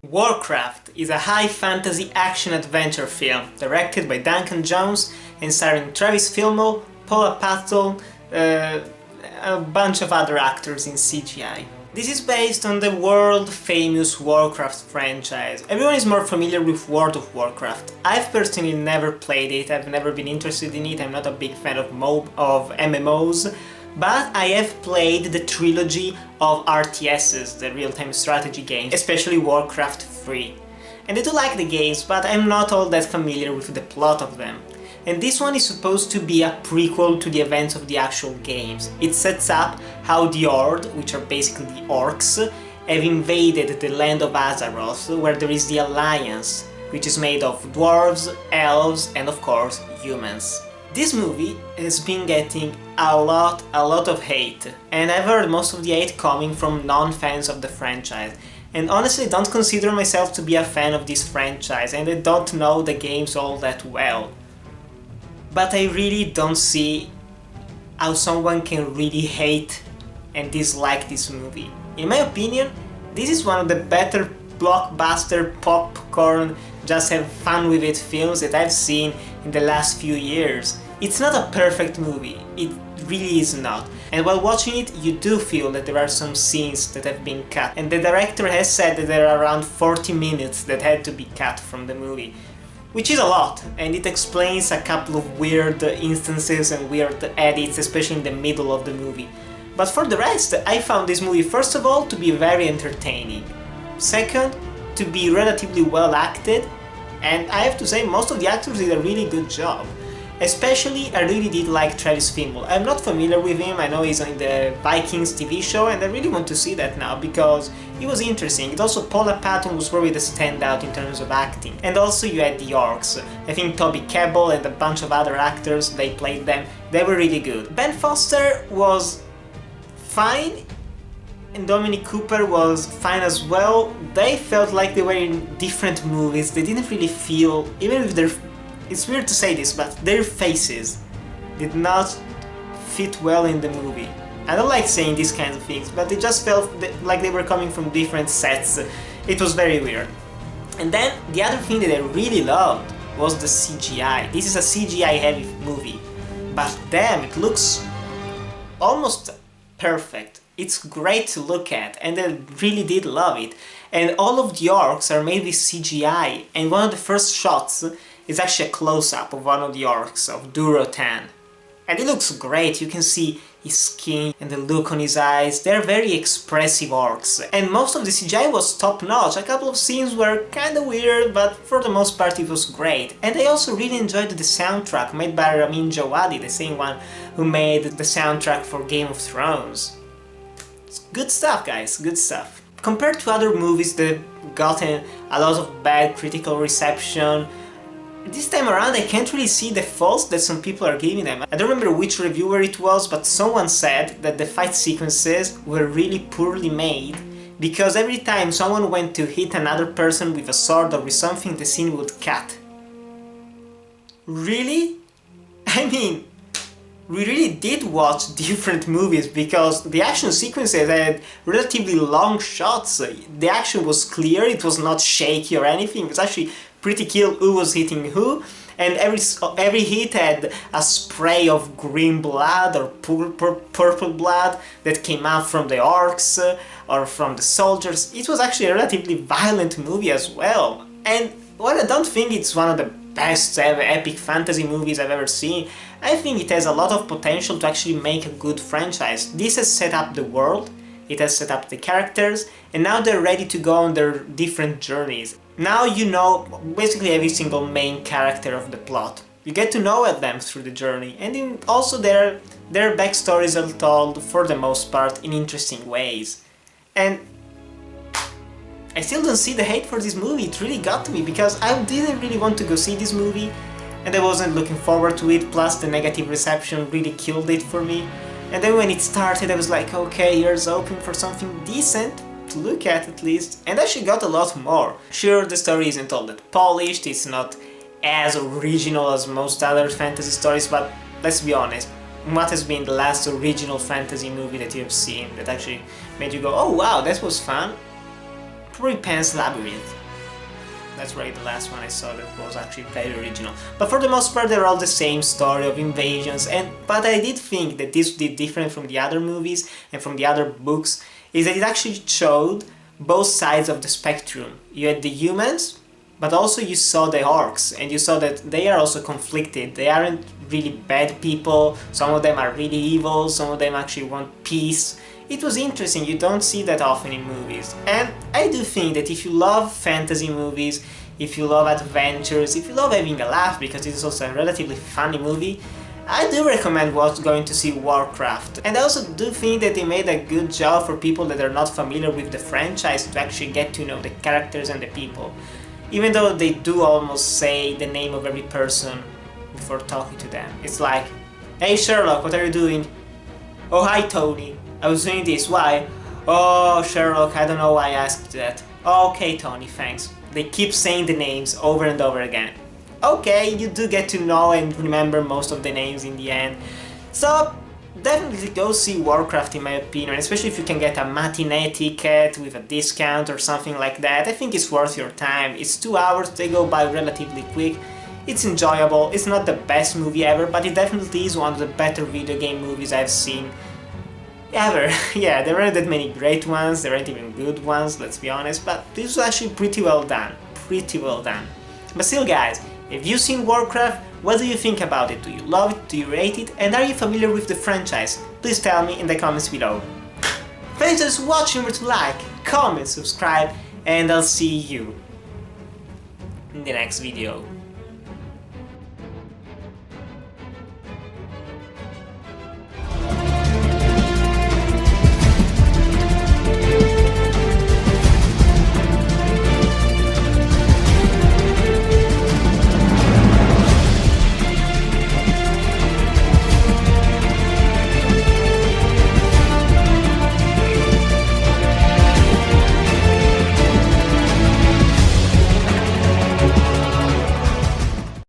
Warcraft is a high fantasy action-adventure film directed by Duncan Jones and starring Travis Fimmel, Paula, Patton, a bunch of other actors in CGI. This is based on the world-famous Warcraft franchise. Everyone is more familiar with World of Warcraft. I've personally never played it, I've never been interested in it, I'm not a big fan of MMOs, but I have played the trilogy of RTSs, the real-time strategy games, especially Warcraft 3. And I do like the games, but I'm not all that familiar with the plot of them. And this one is supposed to be a prequel to the events of the actual games. It sets up how the Horde, which are basically the orcs, have invaded the land of Azeroth, where there is the Alliance, which is made of dwarves, elves, and of course humans. This movie has been getting a lot of hate, and I've heard most of the hate coming from non-fans of the franchise. And honestly, I don't consider myself to be a fan of this franchise, and I don't know the games all that well. But I really don't see how someone can really hate and dislike this movie. In my opinion, this is one of the better blockbuster popcorn, just have fun with it films that I've seen in the last few years. It's not a perfect movie, it really is not. And while watching it, you do feel that there are some scenes that have been cut. And the director has said that there are around 40 minutes that had to be cut from the movie. Which is a lot, and it explains a couple of weird instances and weird edits, especially in the middle of the movie. But for the rest, I found this movie first of all to be very entertaining. Second, to be relatively well acted, and I have to say most of the actors did a really good job. Especially, I really did like Travis Fimmel. I'm not familiar with him, I know he's in the Vikings TV show, and I really want to see that now because it was interesting. And also Paula Patton was probably the standout in terms of acting. And also you had the orcs. I think Toby, Kebbell and a bunch of other actors, they played them. They were really good. Ben Foster was fine, and Dominic Cooper was fine as well. They felt like they were in different movies. They didn't really feel, even if they're... It's weird to say this, but their faces did not fit well in the movie. I don't like saying these kinds of things, but it just felt like they were coming from different sets. It was very weird. And then the other thing that I really loved was the CGI. This is a CGI heavy movie, but damn, it looks almost perfect. It's great to look at, and I really did love it. And all of the orcs are made with CGI, and one of the first shots is actually a close-up of one of the orcs, of Durotan. And it looks great, you can see his skin and the look on his eyes. They're very expressive orcs. And most of the CGI was top-notch. A couple of scenes were kinda weird, but for the most part it was great. And I also really enjoyed the soundtrack made by Ramin Djawadi, the same one who made the soundtrack for Game of Thrones. It's good stuff, guys, good stuff. Compared to other movies that gotten a lot of bad critical reception, this time around I can't really see the faults that some people are giving them. I don't remember which reviewer it was, but someone said that the fight sequences were really poorly made because every time someone went to hit another person with a sword or with something, the scene would cut. Really? I mean, we really did watch different movies because the action sequences had relatively long shots. The action was clear, it was not shaky or anything, it was actually pretty clear who was hitting who, and every hit had a spray of green blood or purple blood that came out from the orcs or from the soldiers. It was actually a relatively violent movie as well. And while I don't think it's one of the best epic fantasy movies I've ever seen, I think it has a lot of potential to actually make a good franchise. This has set up the world, it has set up the characters, and now they're ready to go on their different journeys. Now you know basically every single main character of the plot. You get to know them through the journey, and also their backstories are told, for the most part, in interesting ways. And I still don't see the hate for this movie. It really got to me because I didn't really want to go see this movie and I wasn't looking forward to it, plus the negative reception really killed it for me. And then when it started I was like, okay, here's hoping for something decent to look at least, and actually got a lot more. Sure, the story isn't all that polished, it's not as original as most other fantasy stories, but let's be honest, what has been the last original fantasy movie that you've seen that actually made you go, oh wow, that was fun? Probably Pan's Labyrinth. That's right, the last one I saw that was actually very original. But for the most part, they're all the same story of invasions. But I did think that this did different from the other movies and from the other books, is that it actually showed both sides of the spectrum. You had the humans, but also you saw the orcs, and you saw that they are also conflicted. They aren't really bad people, some of them are really evil, some of them actually want peace. It was interesting, you don't see that often in movies. And I do think that if you love fantasy movies, if you love adventures, if you love having a laugh, because it is also a relatively funny movie, I do recommend going to see Warcraft. And I also do think that they made a good job for people that are not familiar with the franchise to actually get to know the characters and the people. Even though they do almost say the name of every person before talking to them. It's like, hey Sherlock, what are you doing? Oh, hi Tony, I was doing this, why? Oh Sherlock, I don't know why I asked that. Oh, okay Tony, thanks. They keep saying the names over and over again. Okay, you do get to know and remember most of the names in the end. So definitely go see Warcraft in my opinion, especially if you can get a matinee ticket with a discount or something like that. I think it's worth your time. It's 2 hours, they go by relatively quick. It's enjoyable, it's not the best movie ever, but it definitely is one of the better video game movies I've seen ever. Yeah, there aren't that many great ones, there aren't even good ones, let's be honest, but this was actually pretty well done. Pretty well done. But still guys, have you seen Warcraft? What do you think about it? Do you love it? Do you rate it? And are you familiar with the franchise? Please tell me in the comments below. Thanks for watching, remember to like, comment, subscribe, and I'll see you in the next video.